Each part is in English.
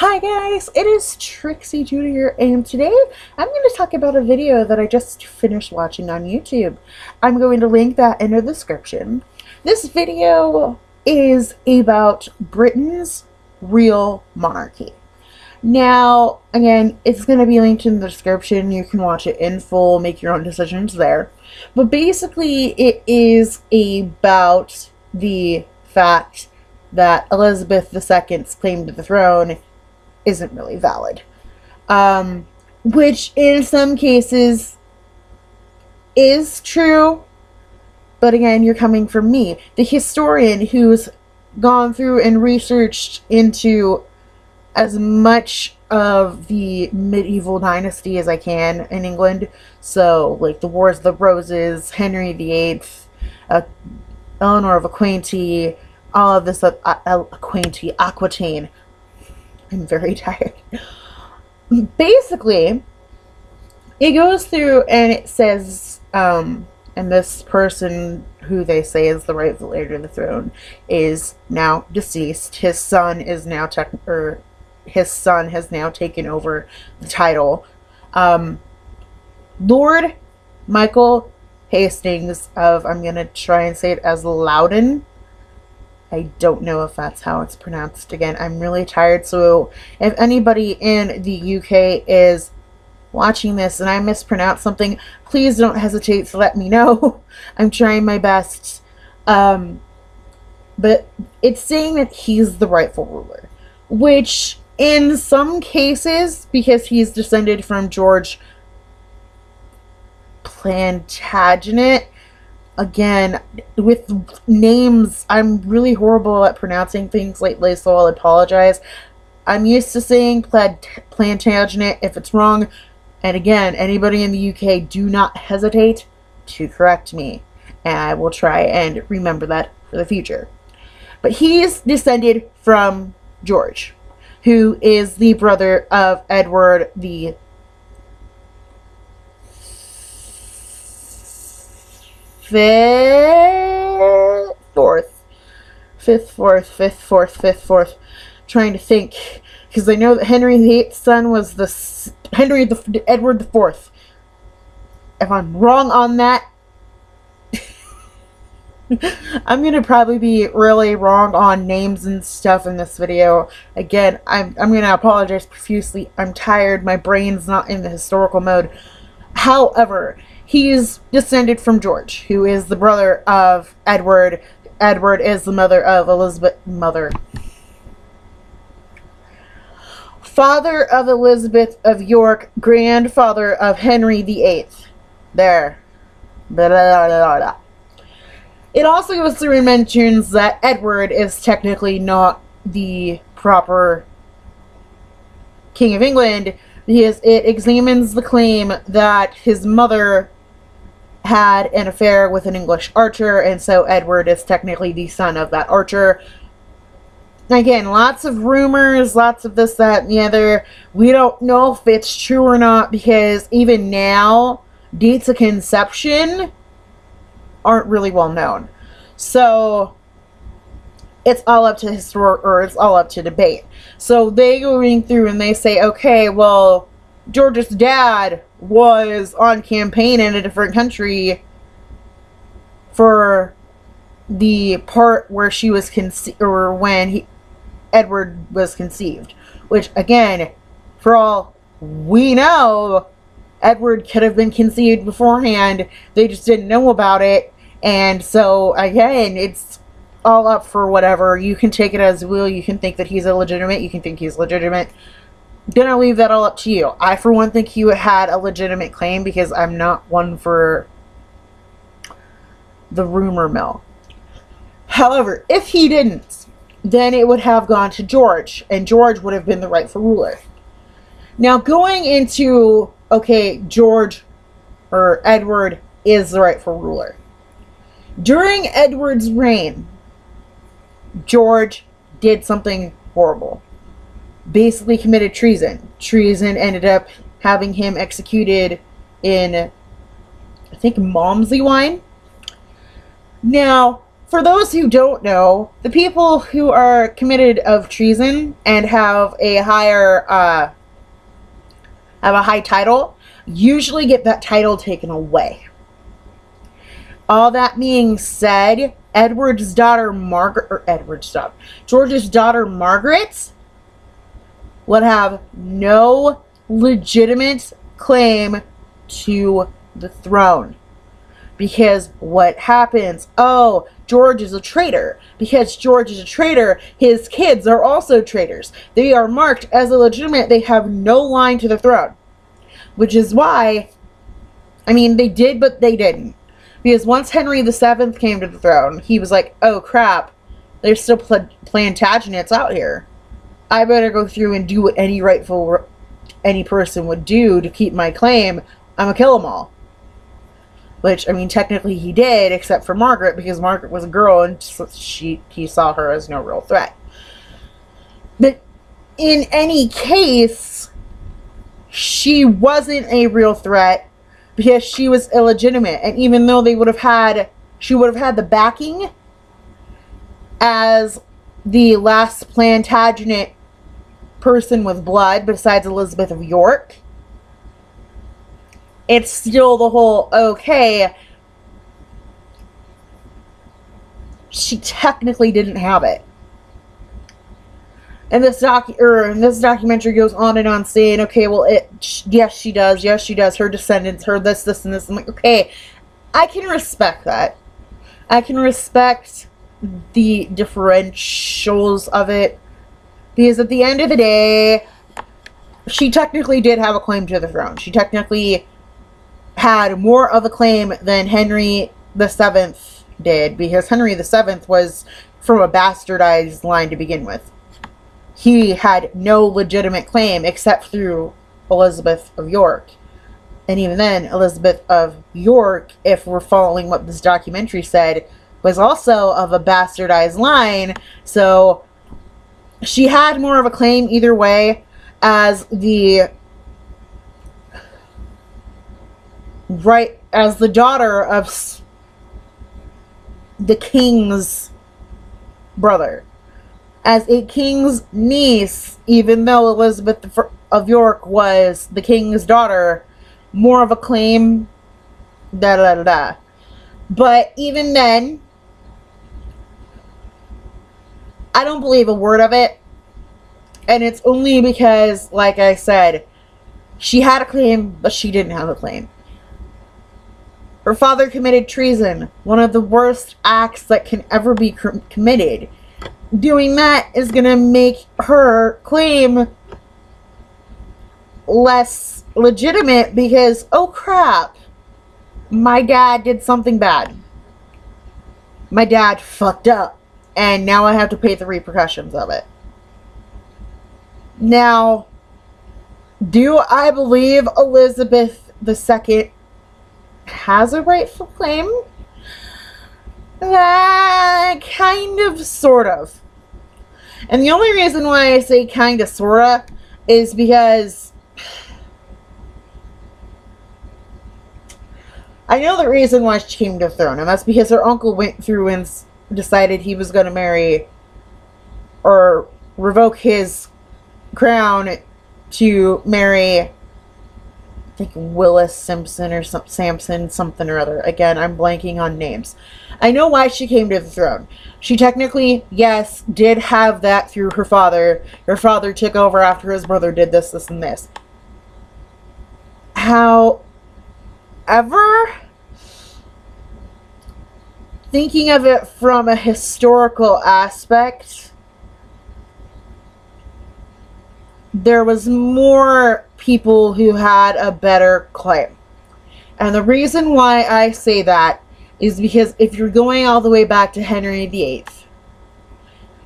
Hi guys, it is Trixie Jr. and today I'm going to talk about a video that I just finished watching on YouTube. I'm going to link that in the description. This video is about Britain's real monarchy. Now, again, it's going to be linked in the description. You can watch it in full, make your own decisions there. But basically, it is about the fact that Elizabeth II's claim to the throne isn't really valid. Which in some cases is true, but again, you're coming from me, the historian who's gone through and researched into as much of the medieval dynasty as I can in England. So, like the Wars of the Roses, Henry VIII, Eleanor of Aquitaine, all of this Aquitaine. I'm very tired. Basically, it goes through and it says, and this person who they say is the rightful heir to the throne is now deceased. His son is now his son has now taken over the title. Lord Michael Hastings of, I'm gonna try and say it as Loudon. I don't know if that's how it's pronounced. Again, I'm really tired, so if anybody in the UK is watching this and I mispronounce something, please don't hesitate to let me know. I'm trying my best. But it's saying that he's the rightful ruler, which in some cases, because he's descended from George Plantagenet. Again, with names, I'm really horrible at pronouncing things lately, so I'll apologize. I'm used to saying Plantagenet if it's wrong. And again, anybody in the UK, do not hesitate to correct me. And I will try and remember that for the future. But he's descended from George, who is the brother of Edward the fifth. Trying to think, because I know that Henry VIII's son was Edward the Fourth. If I'm wrong on that, I'm gonna probably be really wrong on names and stuff in this video. Again, I'm gonna apologize profusely. I'm tired. My brain's not in the historical mode. However, he's descended from George, who is the brother of Edward. Edward is the mother of Elizabeth. Father of Elizabeth of York, grandfather of Henry VIII. There. Blah, blah, blah, blah. It also goes through and mentions that Edward is technically not the proper King of England, because it examines the claim that his mother had an affair with an English archer, and so Edward is technically the son of that archer. Again, lots of rumors, lots of this, that, and the other. We don't know if it's true or not, because even now, dates of conception aren't really well known. So it's all up to it's all up to debate. So they go through and they say, okay, well, George's dad was on campaign in a different country for the part where she was Edward was conceived. Which, again, for all we know, Edward could have been conceived beforehand. They just didn't know about it. And so, again, it's all up for whatever. You can take it as you will. You can think that he's illegitimate. You can think he's legitimate. Gonna leave that all up to you. I, for one, think he had a legitimate claim, because I'm not one for the rumor mill. However, if he didn't, then it would have gone to George, and George would have been the rightful ruler. Now, going into, okay, George or Edward is the rightful ruler. During Edward's reign, George did something horrible. Basically committed treason. Treason ended up having him executed in, I think, Malmsey Wine. Now, for those who don't know, the people who are committed of treason and have a high title usually get that title taken away. All that being said, George's daughter Margaret would have no legitimate claim to the throne. Because what happens? Oh, George is a traitor. Because George is a traitor, his kids are also traitors. They are marked as illegitimate. They have no line to the throne. Which is why, I mean, they did, but they didn't. Because once Henry VII came to the throne, he was like, oh crap, there's still Plantagenets out here. I better go through and do what any person would do to keep my claim. I'm gonna kill them all. Which, I mean, technically he did, except for Margaret, because Margaret was a girl and he saw her as no real threat. But in any case, she wasn't a real threat because she was illegitimate. And even though she would have had the backing as the last Plantagenet person with blood besides Elizabeth of York, it's still the whole, okay, she technically didn't have it. And this documentary goes on and on saying, okay, well, yes, she does. Yes, she does. Her descendants, her this, and this. I'm like, okay, I can respect that. I can respect the differentials of it. Because at the end of the day, she technically did have a claim to the throne. She technically had more of a claim than Henry VII did. Because Henry VII was from a bastardized line to begin with. He had no legitimate claim except through Elizabeth of York. And even then, Elizabeth of York, if we're following what this documentary said, was also of a bastardized line. So she had more of a claim either way as the daughter of the king's brother. As a king's niece, even though Elizabeth of York was the king's daughter, more of a claim, But even then, I don't believe a word of it. And it's only because, like I said, she had a claim, but she didn't have a claim. Her father committed treason, one of the worst acts that can ever be committed. Doing that is going to make her claim less legitimate because, oh crap, my dad did something bad. My dad fucked up, and now I have to pay the repercussions of it. Now, do I believe Elizabeth II has a rightful claim? Kind of, sort of. And the only reason why I say kind of, sort of, is because I know the reason why she came to the throne, and that's because her uncle went through and decided he was going to marry or revoke his crown to marry, I think, Willis Simpson or Sampson, something or other. Again, I'm blanking on names. I know why she came to the throne. She technically, yes, did have that through her father. Her father took over after his brother did this, and this. However, thinking of it from a historical aspect, there was more people who had a better claim. And the reason why I say that is because if you're going all the way back to Henry VIII,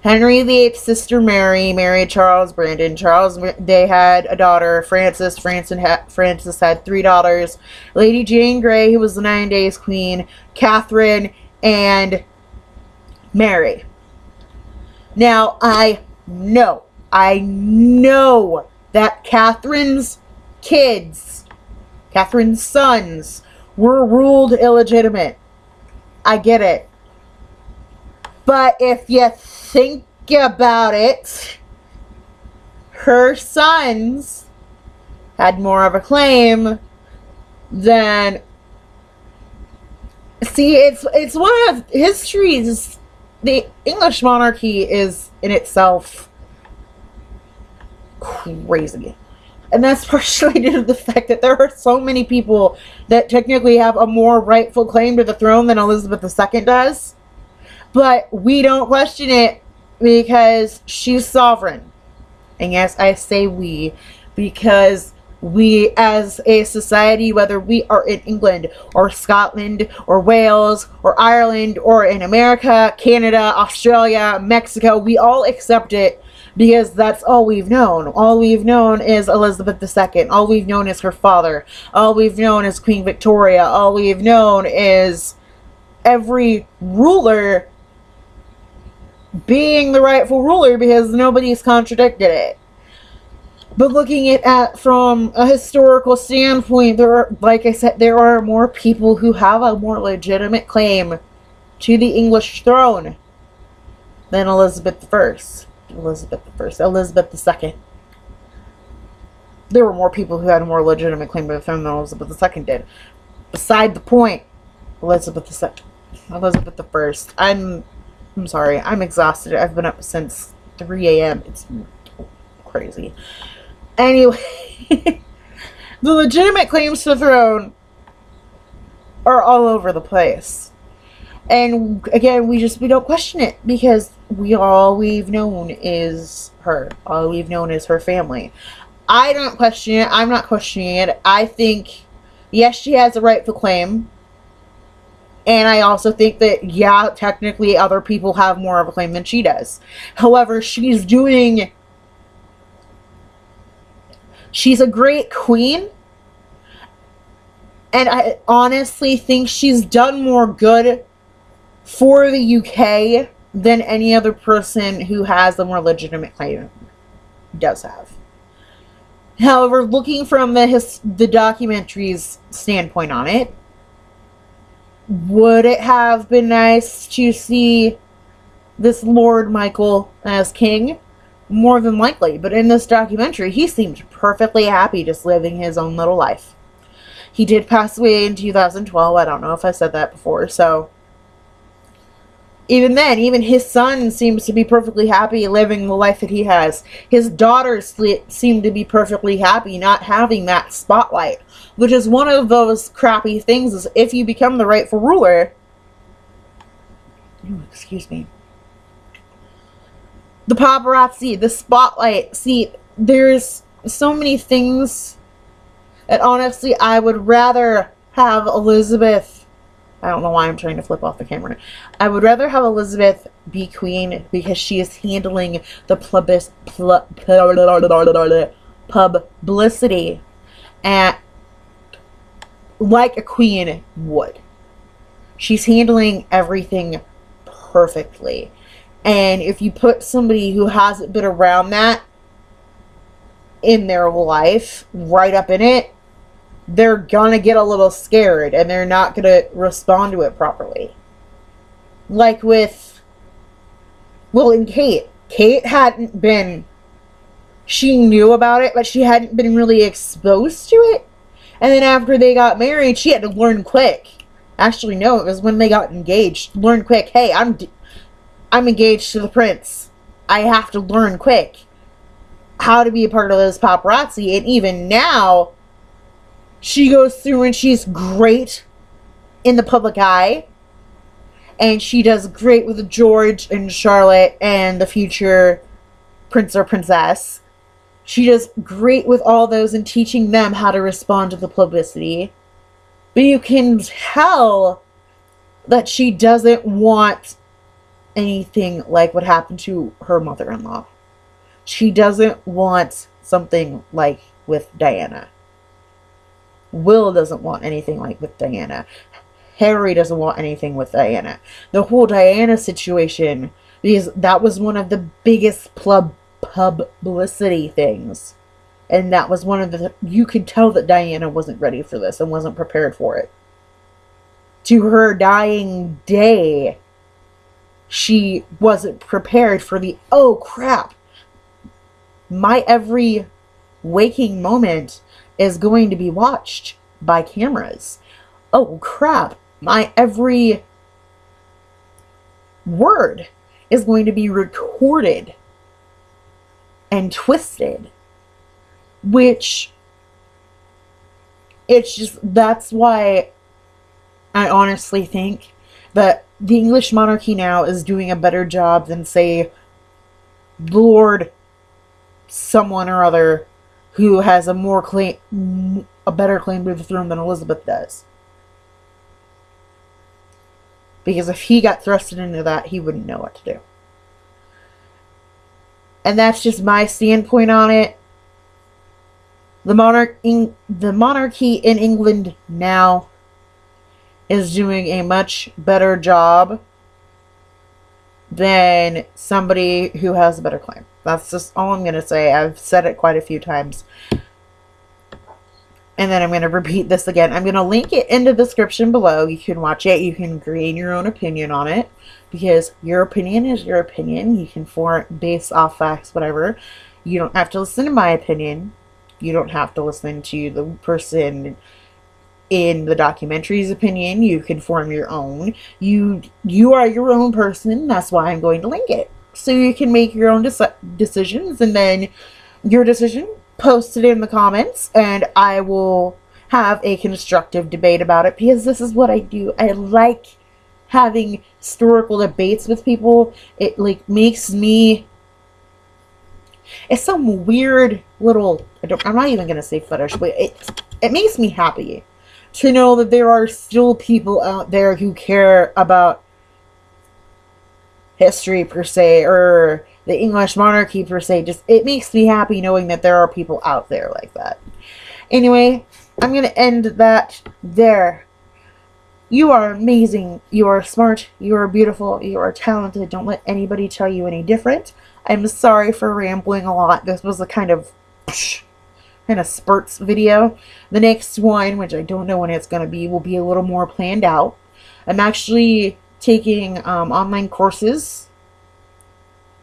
Henry VIII's sister Mary married Charles Brandon. They had a daughter, Frances. Frances had 3 daughters. Lady Jane Grey, who was the 9 Days Queen, Catherine, and Mary. Now, I know that Catherine's kids, Catherine's sons, were ruled illegitimate. I get it. But if you think about it, her sons had more of a claim than... See, it's one of history's... The English monarchy is in itself crazy. And that's partially due to the fact that there are so many people that technically have a more rightful claim to the throne than Elizabeth II does. But we don't question it because she's sovereign. And yes, I say we, because we as a society, whether we are in England or Scotland or Wales or Ireland or in America, Canada, Australia, Mexico, we all accept it because that's all we've known. All we've known is Elizabeth II. All we've known is her father. All we've known is Queen Victoria. All we've known is every ruler being the rightful ruler because nobody's contradicted it. But looking at it from a historical standpoint, there are, like I said, there are more people who have a more legitimate claim to the English throne than Elizabeth I. Elizabeth II. There were more people who had a more legitimate claim to the throne than Elizabeth II did. Beside the point, Elizabeth I. I'm sorry, I'm exhausted. I've been up since 3 a.m. It's crazy. Anyway, the legitimate claims to the throne are all over the place. And again, we don't question it because all we've known is her. All we've known is her family. I don't question it. I'm not questioning it. I think, yes, she has a rightful claim. And I also think that, yeah, technically other people have more of a claim than she does. However, she's a great queen. And I honestly think she's done more good for the UK than any other person who has a more legitimate claim does have. However, looking from the documentary's standpoint on it, would it have been nice to see this Lord Michael as king? More than likely. But in this documentary, he seemed perfectly happy just living his own little life. He did pass away in 2012. I don't know if I said that before. So, even then, even his son seems to be perfectly happy living the life that he has. His daughters seem to be perfectly happy not having that spotlight. Which is one of those crappy things, is if you become the rightful ruler... Ooh, excuse me. The paparazzi, the spotlight. See, there's so many things that honestly I would rather have Elizabeth... I don't know why I'm trying to flip off the camera. I would rather have Elizabeth be queen because she is handling the publicity at like a queen would. She's handling everything perfectly. And if you put somebody who hasn't been around that in their life, right up in it, they're gonna get a little scared and they're not gonna respond to it properly. Like with, well, in Kate. Kate hadn't been, she knew about it, but she hadn't been really exposed to it. And then after they got married, she had to learn quick. Actually, no, it was when they got engaged. Learn quick. Hey, I'm engaged to the prince. I have to learn quick how to be a part of this paparazzi. And even now, she goes through and she's great in the public eye. And she does great with George and Charlotte and the future prince or princess. She does great with all those and teaching them how to respond to the publicity. But you can tell that she doesn't want anything like what happened to her mother-in-law. She doesn't want something like with Diana. Will doesn't want anything like with Diana. Harry doesn't want anything with Diana. The whole Diana situation, because that was one of the biggest publicity things. And that was one of the... You could tell that Diana wasn't ready for this and wasn't prepared for it. To her dying day, she wasn't prepared for the, oh crap, my every waking moment is going to be watched by cameras. Oh crap, my every word is going to be recorded and twisted. Which, it's just, that's why I honestly think that the English monarchy now is doing a better job than, say, Lord someone or other who has a better claim to the throne than Elizabeth does. Because if he got thrusted into that, he wouldn't know what to do. And that's just my standpoint on it. The monarchy in England now is doing a much better job than somebody who has a better claim. That's just all I'm going to say. I've said it quite a few times. And then I'm going to repeat this again. I'm going to link it in the description below. You can watch it. You can gain your own opinion on it. Because your opinion is your opinion. You can form it based off facts, whatever. You don't have to listen to my opinion. You don't have to listen to the person in the documentary's opinion. You can form your own. You are your own person. That's why I'm going to link it. So you can make your own decisions. And then your decision, post it in the comments. And I will have a constructive debate about it. Because this is what I do. I like having historical debates with people. It like makes me... It's some weird little... I'm not even going to say fetish, but it makes me happy to know that there are still people out there who care about history per se, or the English monarchy per se. Just, it makes me happy knowing that there are people out there like that. Anyway, I'm going to end that there. You are amazing. You are smart. You are beautiful. You are talented. Don't let anybody tell you any different. I'm sorry for rambling a lot. This was a kind of spurts video. The next one, which I don't know when it's going to be, will be a little more planned out. I'm actually taking online courses,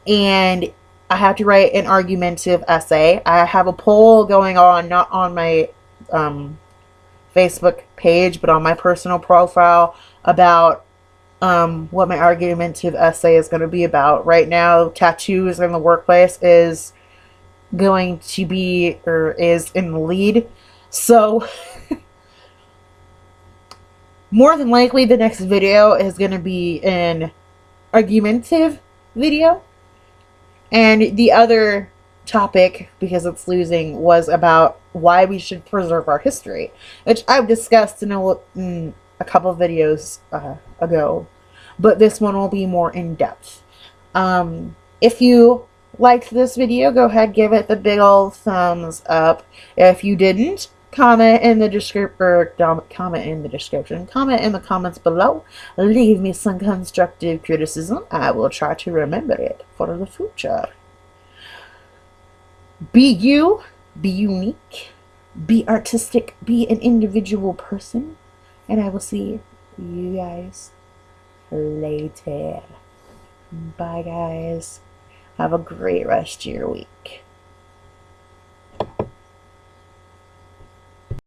and I have to write an argumentative essay. I have a poll going on, not on my Facebook page, but on my personal profile, about what my argumentative essay is going to be about. Right now, tattoos in the workplace is going to be, or is in the lead. So, more than likely the next video is going to be an argumentative video. And the other topic, because it's losing, was about why we should preserve our history, which I've discussed in a couple of videos ago, but this one will be more in depth. If you liked this video, go ahead, give it the big old thumbs up. If you didn't, comment in the description, comment in the comments below. Leave me some constructive criticism. I will try to remember it for the future. Be you, be unique, be artistic, be an individual person, and I will see you guys later. Bye, guys. Have a great rest of your week.